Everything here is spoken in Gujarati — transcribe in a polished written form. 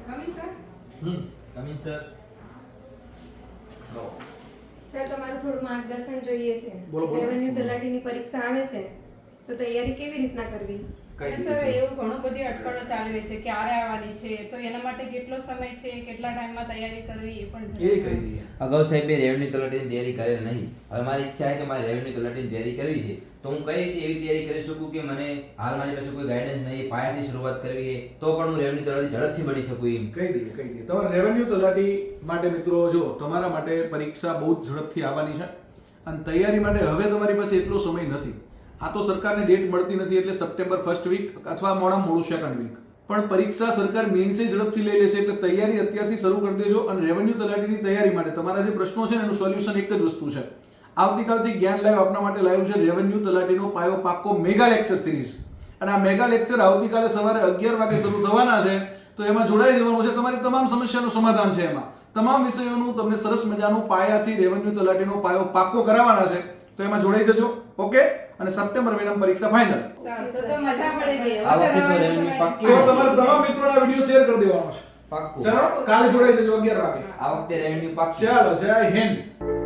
Coming sir. Coming sir. Sir તમારું થોડું માર્ગદર્શન જોઈએ છે. બોલો, બોલો. રેવન્યુ તલાટીની પરીક્ષા આવે છે તો તૈયારી કેવી રીતના કરવી? સર એવું ઘણું બધી અટકળો ચાલી રહી છે ક્યારે આવવાની છે તો એના માટે કેટલો સમય છે કેટલા ટાઈમમાં તૈયારી કરવી એ પણ એ કહી દઈએ. અગાઉ સાહેબે રેવન્યુ તલાટીની તૈયારી કરેલ નહીં. હવે મારી ઈચ્છા છે કે મારે રેવન્યુ તલાટીની તૈયારી કરવી છે, તો હું કઈ રીતે એવી તૈયારી કરી શકું કે મને હાલ મારી પાસે કોઈ ગાઈડન્સ નહીં, પાયાથી શરૂઆત કરવી છે તો પણ હું રેવન્યુ તલાટી ઝડપથી બની શકું એમ. કહી દઈએ. તમારે રેવન્યુ તલાટી માટે મિત્રો જો તમારા માટે પરીક્ષા બહુ જ ઝડપથી આવવાની છે અને તૈયારી માટે હવે તમારી પાસે એટલો સમય નથી. આ તો સરકારને ડેટ મળતી નથી એટલે સપ્ટેમ્બર ફર્સ્ટ વીક અથવા મોડું સેકન્ડ વીક, પણ પરીક્ષા સરકાર મેન્સે ઝડપથી લઈ લેશે એટલે તૈયારી અત્યારથી શરૂ કરી દેજો. અને રેવન્યુ તલાટીની તૈયારી માટે તમારા જે પ્રશ્નો છે ને એનું સોલ્યુશન એક જ વસ્તુ છે. આવતીકાલથી જ્ઞાન લાઈવ આપના માટે લાઈવ છે રેવન્યુ તલાટીનો પાયો પાક્કો મેગા લેક્ચર સિરીઝ, અને આ મેગા લેક્ચર આવતીકાલે સવારે 11 વાગે શરૂ થવાના છે. તો એમાં જોડાઈ જવાનું છે. તમારી તમામ સમસ્યાનું સમાધાન છે. એમાં તમામ વિષયોનું તમને સરસ મજાનું પાયાથી રેવન્યુ તલાટીનો પાયો પાક્કો કરાવવાના છે. તો એમાં જોડાઈ જજો. ઓકે, અને સપ્ટેમ્બર મહિનામાં પરીક્ષા ફાઇનલ. તો મજા પડે ગઈ. આ વખતે તો રેવન્યુ પાક્કી. તો તમારા તમામ મિત્રોના વિડિયો શેર કરી દેવાનો છે. પાક્કું. ચલો કાલે જોડાઈ જજો 11 વાગે. આ વખતે રેવન્યુ પાક્કી. ચાલો, જય હિન્દ.